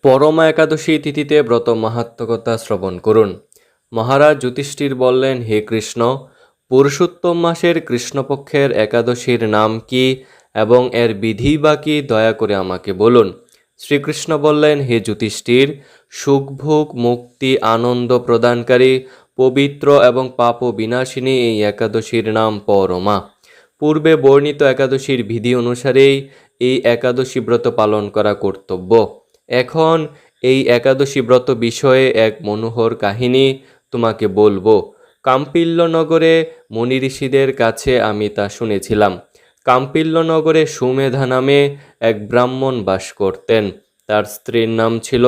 পরমা একাদশী তিথিতে ব্রত মাহাত্ম্য কথা শ্রবণ করুন। মহারাজ যুধিষ্ঠির বললেন, হে কৃষ্ণ, পুরুষোত্তম মাসের কৃষ্ণপক্ষের একাদশীর নাম কি এবং এর বিধি বা কি, দয়া করে আমাকে বলুন। শ্রীকৃষ্ণ বললেন, হে যুধিষ্ঠির, সুখভোগ মুক্তি আনন্দ প্রদানকারী পবিত্র এবং পাপ বিনাশিনী এই একাদশীর নাম পরমা। পূর্বে বর্ণিত একাদশীর বিধি অনুসারেই এই একাদশী ব্রত পালন করা কর্তব্য। এখন এই একাদশী ব্রত বিষয়ে এক মনোহর কাহিনী তোমাকে বলবো। কাম্পিল্য নগরে মুনি ঋষিদের কাছে আমি তা শুনেছিলাম। কাম্পিল্য নগরে সুমেধা নামে এক ব্রাহ্মণ বাস করতেন। তার স্ত্রীর নাম ছিল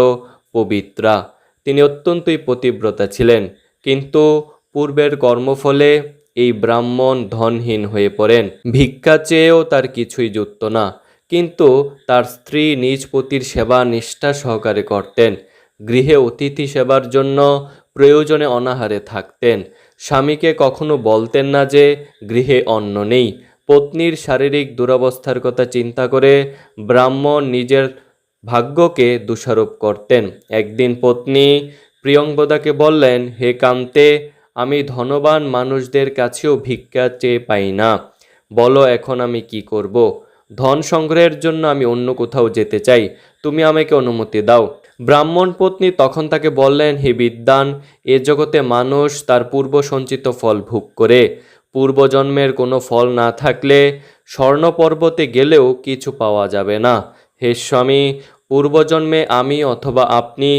পবিত্রা। তিনি অত্যন্তই পতিব্রতা ছিলেন, কিন্তু পূর্বের কর্মফলে এই ব্রাহ্মণ ধনহীন হয়ে পড়েন। ভিক্ষা চেয়েও তার কিছুই জুটত না, কিন্তু তার স্ত্রী নিজ পতির সেবা নিষ্ঠা সহকারে করতেন। গৃহে অতিথি সেবার জন্য প্রয়োজনে অনাহারে থাকতেন। স্বামীকে কখনো বলতেন না যে গৃহে অন্ন নেই। পত্নীর শারীরিক দুরবস্থার কথা চিন্তা করে ব্রাহ্মণ নিজের ভাগ্যকে দোষারোপ করতেন। একদিন পত্নী প্রিয়ঙ্বদাকে বললেন, হে কান্তে, আমি ধনবান মানুষদের কাছেও ভিক্ষা চেয়ে পাই না। বলো এখন আমি কি করব? ধন সংগ্রহের জন্য আমি অন্য কোথাও যেতে চাই, তুমি আমাকে অনুমতি দাও। ব্রাহ্মণ পত্নী তখন তাকে বললেন, হে বিদ্বান, এ জগতে মানুষ তার পূর্ব সঞ্চিত ফল ভোগ করে। পূর্বজন্মের কোনো ফল না থাকলে স্বর্ণ পর্বতে গেলেও কিছু পাওয়া যাবে না। হে স্বামী, পূর্বজন্মে আমি অথবা আপনি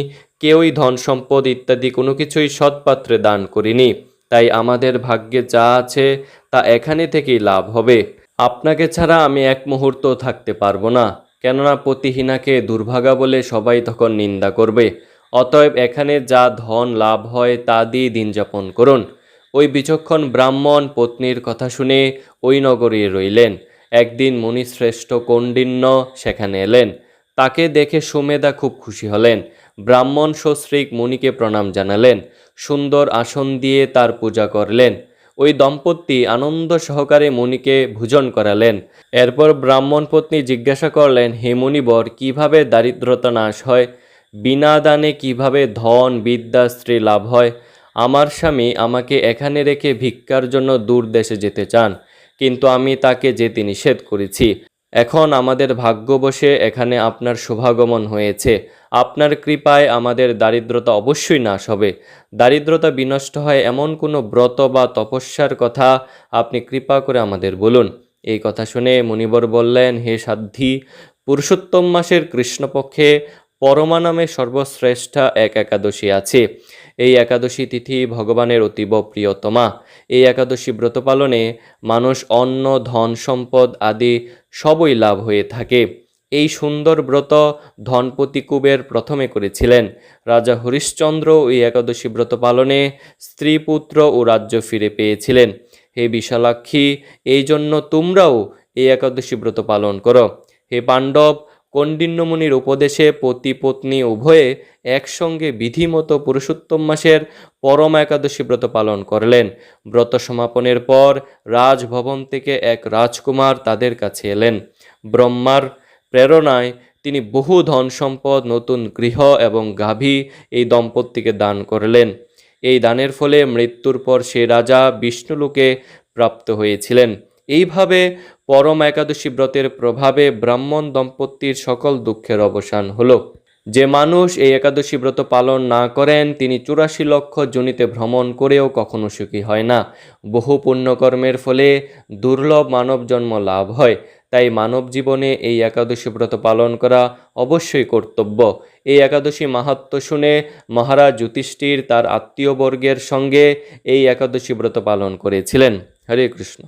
কেউই ধন সম্পদ ইত্যাদি কোনো কিছুই সৎপাত্রে দান করিনি। তাই আমাদের ভাগ্যে যা আছে তা এখানে থেকেই লাভ হবে। আপনাকে ছাড়া আমি এক মুহূর্ত থাকতে পারবো না, কেননা পতিহীনাকে দুর্ভাগা বলে সবাই তখন নিন্দা করবে। অতএব এখানে যা ধন লাভ হয় তা দিয়ে দিন যাপন করুন। ওই বিচক্ষণ ব্রাহ্মণ পত্নীর কথা শুনে ওই নগরে রইলেন। একদিন মুনিশ্রেষ্ঠ কৌণ্ডিন্য সেখানে এলেন। তাকে দেখে সুমেধা খুব খুশি হলেন। ব্রাহ্মণ সশ্রীক মুনিকে প্রণাম জানালেন, সুন্দর আসন দিয়ে তার পূজা করলেন। ওই দম্পতি আনন্দ সহকারে মুনিকে ভোজন করালেন। এরপর ব্রাহ্মণ পত্নী জিজ্ঞাসা করলেন, হে মুনিবর, কিভাবে দারিদ্রতা নাশ হয়? বিনা দানে কিভাবে ধন বিদ্যা স্ত্রী লাভ হয়? আমার স্বামী আমাকে এখানে রেখে ভিক্ষার জন্য দূর দেশে যেতে চান, কিন্তু আমি তাকে যেতে নিষেধ করেছি। এখন আমাদের ভাগ্যবশে এখানে আপনার শুভাগমন হয়েছে। আপনার কৃপায় আমাদের দারিদ্রতা অবশ্যই নাশ হবে। দারিদ্রতা বিনষ্ট হয় এমন কোনো ব্রত বা তপস্যার কথা আপনি কৃপা করে আমাদের বলুন। এই কথা শুনে মুনিবর বললেন, হে সাধ্বী, পুরুষোত্তম মাসের কৃষ্ণপক্ষে পরমা নামে সর্বশ্রেষ্ঠা এক একাদশী আছে। এই একাদশী তিথি ভগবানের অতীব প্রিয়তমা। এই একাদশী ব্রত পালনে মানুষ অন্ন ধন সম্পদ আদি সবই লাভ হয়ে থাকে। এই সুন্দর ব্রত ধনপতি কুবের প্রথমে করেছিলেন। রাজা হরিশ্চন্দ্র এই একাদশী ব্রত পালনে স্ত্রী পুত্র ও রাজ্য ফিরে পেয়েছিলেন। হে বিশালাক্ষী, এই জন্য তোমরাও এই একাদশী ব্রত পালন করো। হে পাণ্ডব, কৌণ্ডিন্যমুনির উপদেশে পতি পত্নী উভয়ে একসঙ্গে বিধিমতো পুরুষোত্তম মাসের পরম একাদশী ব্রত পালন করলেন। ব্রত সমাপনের পর রাজভবন থেকে এক রাজকুমার তাদের কাছে এলেন। ব্রহ্মার প্রেরণায় তিনি বহু ধন সম্পদ, নতুন গৃহ এবং গাভী এই দম্পতিকে দান করলেন। এই দানের ফলে মৃত্যুর পর সে রাজা বিষ্ণুলোকে প্রাপ্ত হয়েছিলেন। এইভাবে পরম একাদশী ব্রতের প্রভাবে ব্রাহ্মণ দম্পতির সকল দুঃখের অবসান হলো। যে মানুষ এই একাদশী ব্রত পালন না করেন তিনি 84 লক্ষ যোনিতে ভ্রমণ করেও কখনো সুখী হয় না। বহু পুণ্যকর্মের ফলে দুর্লভ মানব জন্ম লাভ হয়। তাই মানব জীবনে এই একাদশী ব্রত পালন করা অবশ্যই কর্তব্য। এই একাদশী মাহাত্ম্য শুনে মহারাজ যুধিষ্ঠির তার আত্মীয়বর্গের সঙ্গে এই একাদশী ব্রত পালন করেছিলেন। হরে কৃষ্ণ।